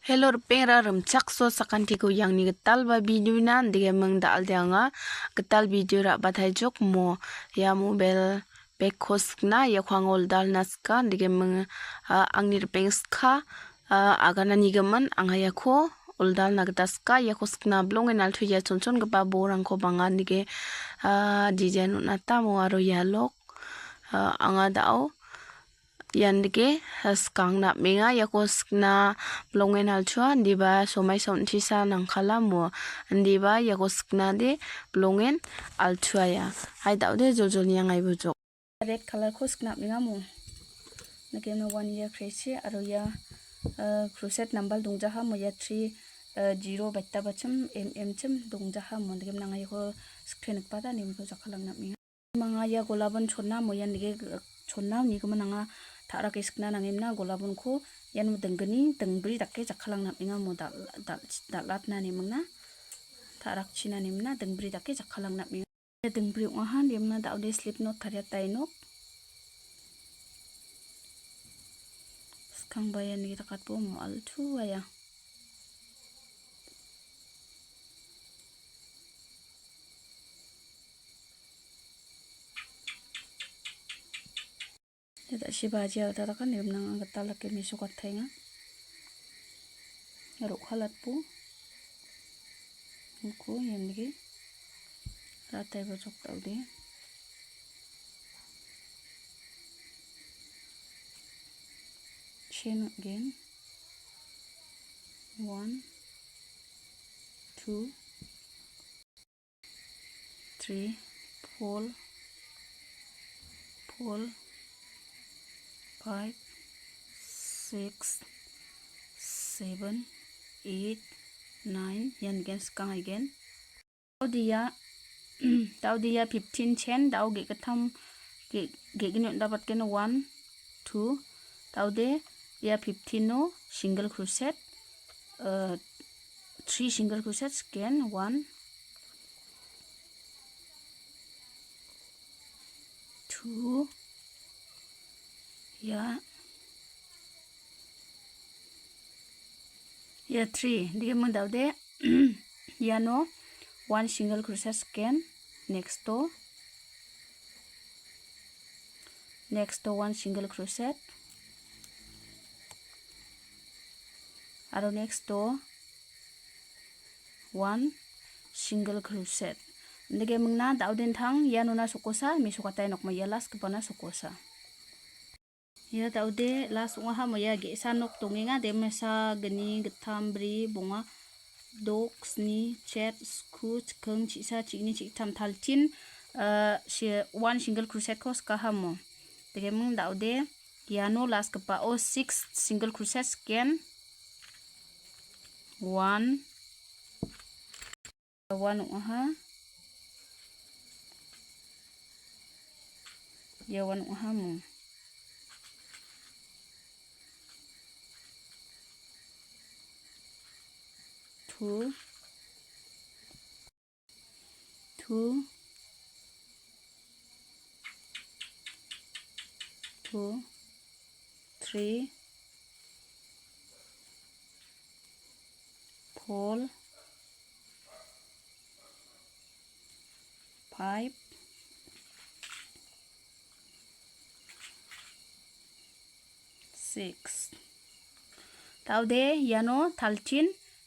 Hello pera rumchakso sakantiku yang ni getal ba video na dige meng dal deanga getal video ra bathai jok mo ya mobile Bagko skna ya khwangol dal naska dige meng angni peng skha agana nigaman angaya kho uldal nagdaska ya khoskna blong enal thu ya chonchon gba borang ko banga dige design unata mo aro yalok anga dao yandige skang na menga yakoskna blongen alchua diba somai sontisa nangkhala mo diba yakoskna de blongen alchua ya hai daude joljol yang ai bujok red color koskna menga mo nake no 1 year Crochet aro ya crochet number dongjaha mo ya 3 0 batta bacham cham dongjaha mo nake nangai ko screen pada nim ko jakhalang na menga manga ya golabon chonna mo yan dige chonna ni ko mananga thara keskna nangimna golabon ko yan denggeni dengbri dakke jakhalang namnga mo dalatna nimna tharak china nimna dengbri dakke jakhalang namnga dengbri ohan nimna daude slip knot tharya tainok skang bayan ni takat po mo altu aya Tidak si baji ada kan dia menang getal lagi misukat tengah ngaruk halat pu aku yang lagi rata bocok tau dia chain again 1 2 3 pull 5 6 7 8 9 yan again skang again tau dia 15 chain dau ge katham ge gini dapat kena 1 2 tau de ya 15 no single crochet 3 single crochet again 1 2 ya 3 dia mendau de ya no 1 single crochet again next to 1 single crochet aro next to 1 single crochet ndege mengna dauden thang ya nona sokosa mi sokatai nokma ya las kepana sokosa ya daude las unga ha moya ge sanok tongenga demesa geni getham bri bonga dogs ni chat skut keng chisa chini chitam thaltin she 1 single crochet ko ska hamo dege meng daude ya no las kepa o 6 single crochet again 1 ha ya 1 ha mo 2 3 4 5 6 taude yano thalchin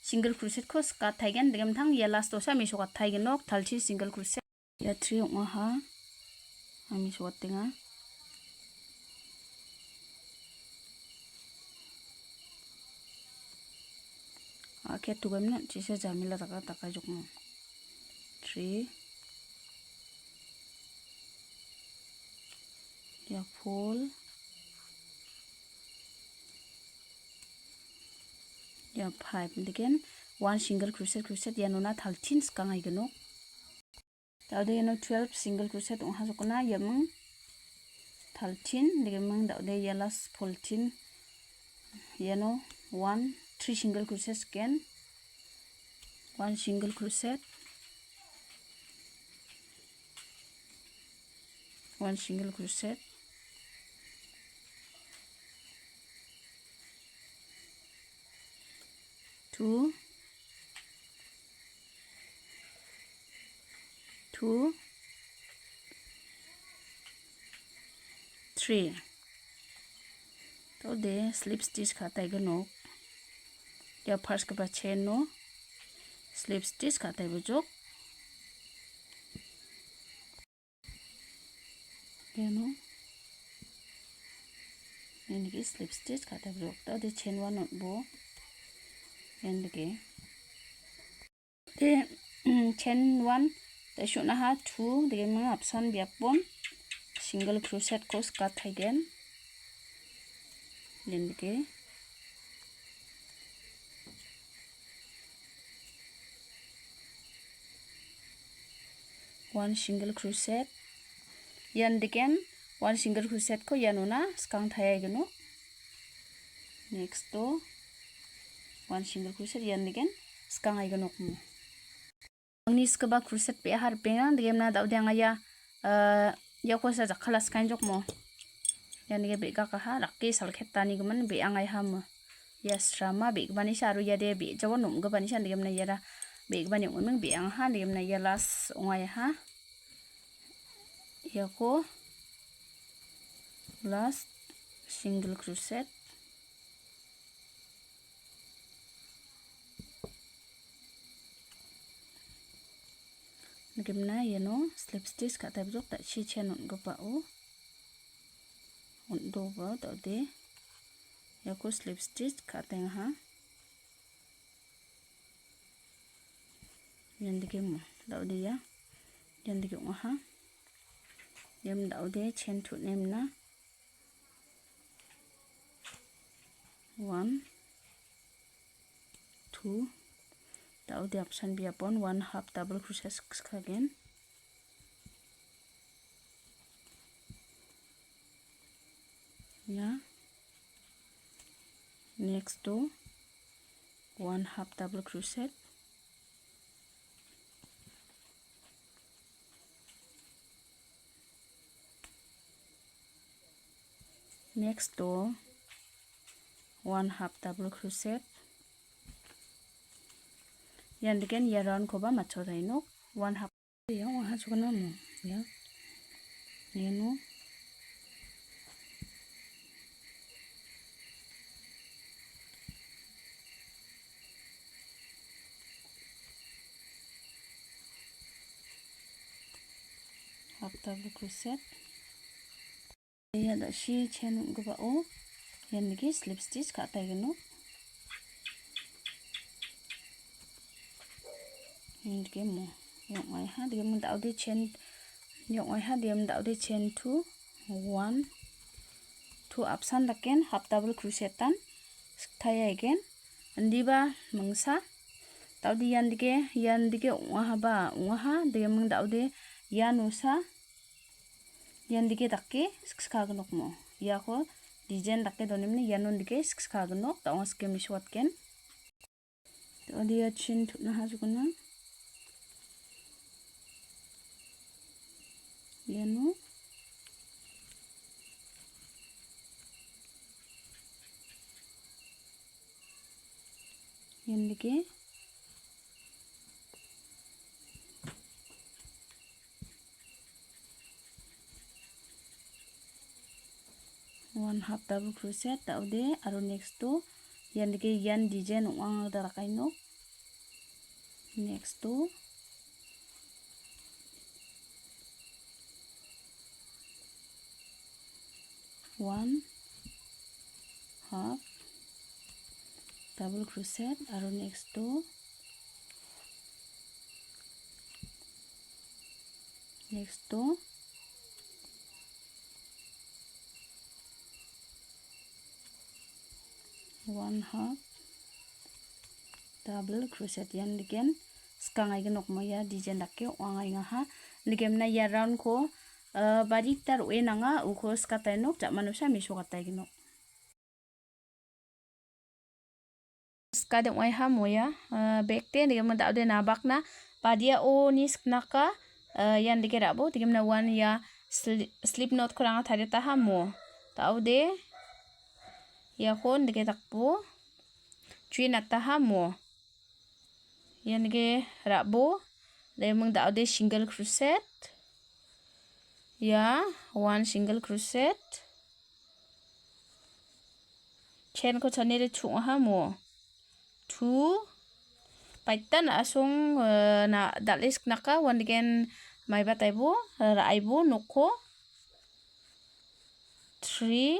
single crochet ko ska thaigen degem thang ya last osa mi sokat thaigen nok thalchi single crochet ya 3 ong ha ami sokat tenga ake tugam na chise jamila taka jokno 3 ya 4 ya 5 again 1 single crochet ya nona thaltin skang ai gno daude no 12 single crochet ong ha jokna yamang thaltin digemang daude ya last 14 ya no 1 3 single crochet again 1 single crochet 1 single crochet 2, 2, 3. तो दे slip stitch खाता है गनो या फर्स्ट के बाद chain no slip stitch खाता है बजो गनो इनकी slip stitch खाता है बजो तो दे chain वन बो इनके दे chain वन दे शुना हा 2 दे में ऑप्शन बियापन single crochet को स्कर्ट है गन इनके one single crochet yan diken one single crochet ko yanuna skang thaya gano next to one single crochet yan diken skang ay gano mo angni skaba crochet pe har pe na digem na daw dang ya ya ko sa khalas kan jok mo yan ge be ka ha rakki sal khetani gman be angai ham yes rama be bani saru ya de be jawon num ga bani san digem na yara be bani ngom be ang ha digem na ya las ongai ha ya ko last single crochet digem na ya no slip stitch ka ta jok ta chi chen on go pa o on do ba ta de ya ko slip stitch ka ta ha yan digem mo da de ya yan digem ha yam đảo đế trên thụt em na 1 2 đảo đế option bia pon 1/2 double crochet again ya next to 1/2 double crochet next to 1/2 double crochet yan diken ya round ko ba macho dai no 1/2 ya wa ha chu na mo ya ya no half double crochet ya da shi chen go ba o yan gi slip stitch ka ta gno yan gi mo yong ai ha de mo dau de chen yong ai ha de mo dau de chen 2 1 2 option daken half double crochet tan thaya again andi ba mangsa dau di yan dige ong ha de mo dau de yanusa yan dike dakke skska gnok mo ya ko design dakke donimni yanon dike skska gnok ta onske miswat ken to dia chin thuna ha jugna yano yan dike 1/2 double crochet tau de aro next to yan dike yan design ong dara kaino next to one half double crochet aro next to one half double crochet yan diken skang ai gnok mo ya design dakke wangai nga ha nigem na ya round ko bari tar we nanga u ko skatai nok ja manusa miso katai gnok skade wai ha mo ya bekte nigem da de na bakna padia o ni sknaka yan dike rabo nigem na one ya slip knot ko ranga thare ta ha mo tau de ya kon dike takpo chui nakta ha mo yan ge rabo de mung dao de single crochet ya 1 single crochet chain ko chane re chung ha mo 2 paitan asung na dalis knaka wan again mai bataibo raibo noko 3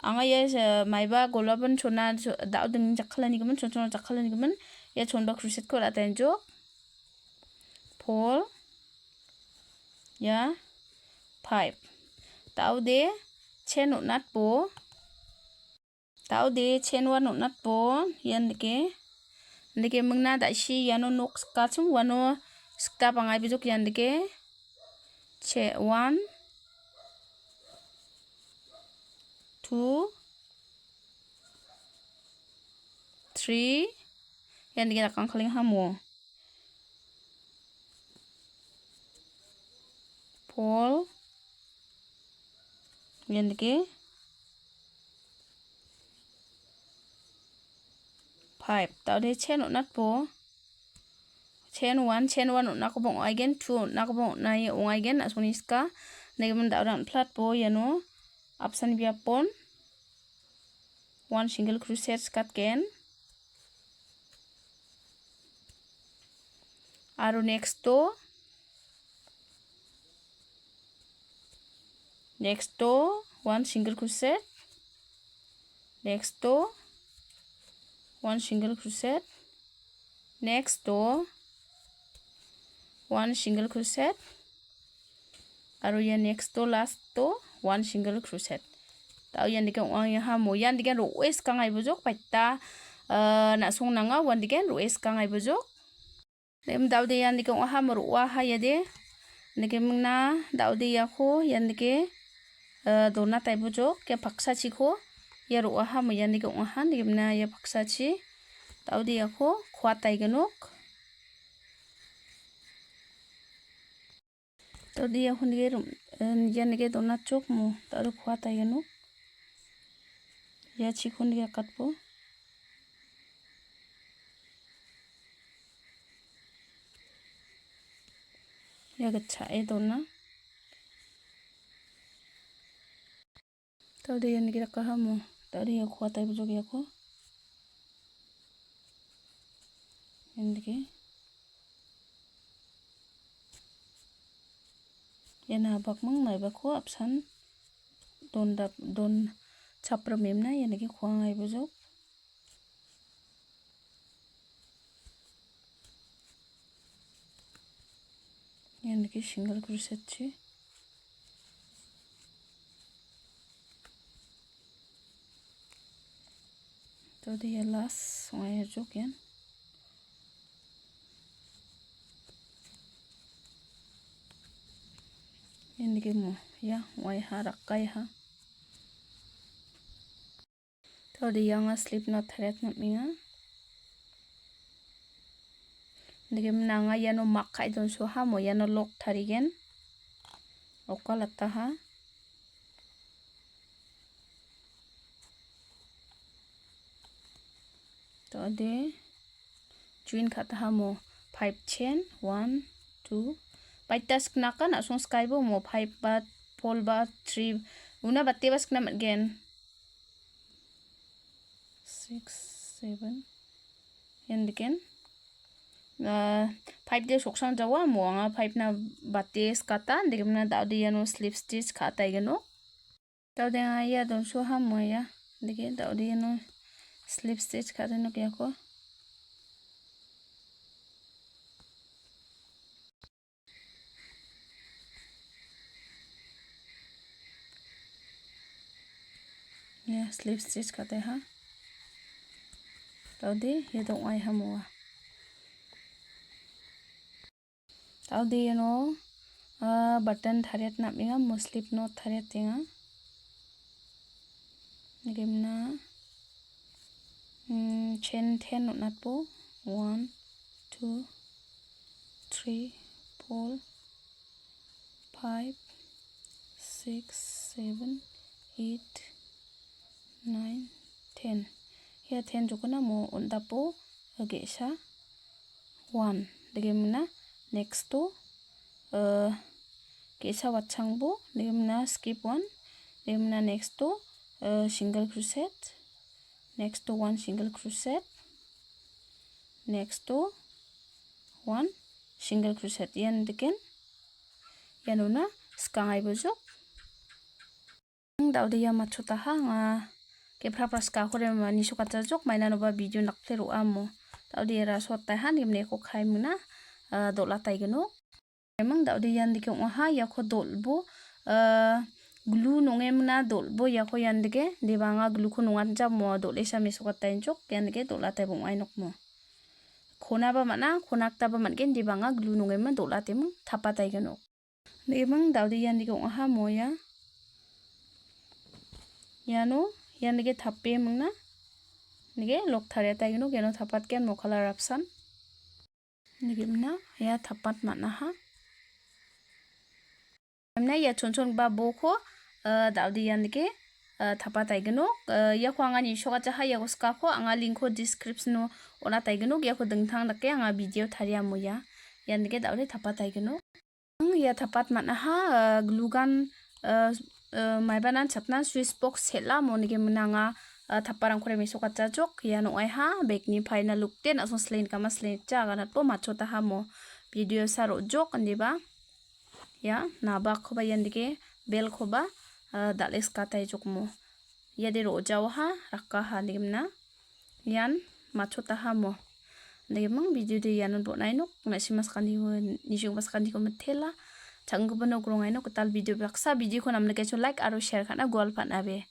anga ya maiba golaban chona dao ding jakhalani gaman chona jakhalani gaman ya chonba crochet ko ratain jo 4 ya 5 tao de chain nut po tao de chain wan nut po yan deke mungna da shi yano nok ska chung wano skta pangai bijok yan deke che 1 2 3 yan deke rakang khaling hamo 4 yan deke 5 tao de chain nut po chain 1 nak bong again 2 nak bong na ye ong again asuni ska negemen da ran plat po yano option biapon 1 single crochet skat ken aru next to 1 single crochet next to 1 single crochet next to 1 single crochet aru ya next to last to 1 single crochet tao yan dikan wang ya hamo yan dikan roes kangai bojok paita na song nanga wan dikan roes kangai bojok dem dau de yan dikan wa hamo wa ha ya de nike mungna dau de ya ko yan dike dona tai bojok ya paksa chi ko ya ro ha mo yan dikan wa han dimna ya paksa chi tau de ya ko khwa tai ganok tau de ya hun ge yan dike dona chok mo tau khwa tai ganok ya chikun dia katpo ya gacha dona tau de yan gira kahamo tau de ya khwa tai bujog ya ko indike yana bak mang mai ba ko apsan don chapra memna yana ki khwang ai bujok yana ki single crochet chi to de las ai jok yan yana ki mo ya wai ha rakai ha to de yang slip knot thread na minga nige mnanga yano makai don so ha mo yano lok tharigen okalata ha to de join khata ha mo 5 chain 1 2 paitas knaka na song sky bo mo 5 ba pol ba 3 una batte bas kna again 6 7 yan diken 5 de soksang jawa mo anga 5 na batte skata digmna da de yano slip stitch khata igano da de ya don so ha mo ya dige da de yano slip stitch khata no kya ko ya slip stitch khata ha tau de ye dong ai ha mo tau de you know button thariat na minga mo slip knot thariat tinga gemna chain 10 not po 1 2 3 4 5 6 7 8 9 10 ya 10 jokona mo onda po age sa 1 degimna next to kesa watchangbo degimna skip 1 degimna next to single crochet, next to 1 single crochet, next to 1 single crochet yan degen yanuna skangai bojok daudi ya machota ha nga ke phra ska khore ma ni sukata jok maina no ba video nakple ro amo daudi ra sotai han nimne ko khai muna dola tai gno emang daudi yan dike ha ya kho dolbo glue nonge muna dolbo ya kho yan dige debanga glue kho nongan jam mo dole sa me sukata jok yan dige dola tai bong ai nok mo khona ba mana khonak ta ba man gen debanga glue nonge ma dola tem thapa tai gno emang daudi yan dike ha mo ya yano yan dige thappe mungna nige lok thare tai gno geno thapat ken mo color option nigimna ya thapat mana ha amna ya chonchon ba boko daudi yan dige thapa tai gno ya ko anga ni shoga cha ha ya uska ko anga link ko description no ona tai gno ya ko dengthang dake anga video tharia mo ya yan dige daudi thapa tai gno ya thapat mana ha glue gun maibanan chatna switch box sela monige menanga thaparang khore meso kacha jok ya no ai ha bag ni final look ten aso slain kama slain cha gana po machota ha mo video saro jok andiba ya naba khoba yandige bel khoba dales katai jok mo ya de rojaw ha rakka ha nimna yan machota ha mo nemang video de yanon bo nai nok masimas kandi ni jong bas kandi ko methela changgubano grongai no kotal video baksa video ko namne kecho like aro share khana gol phana be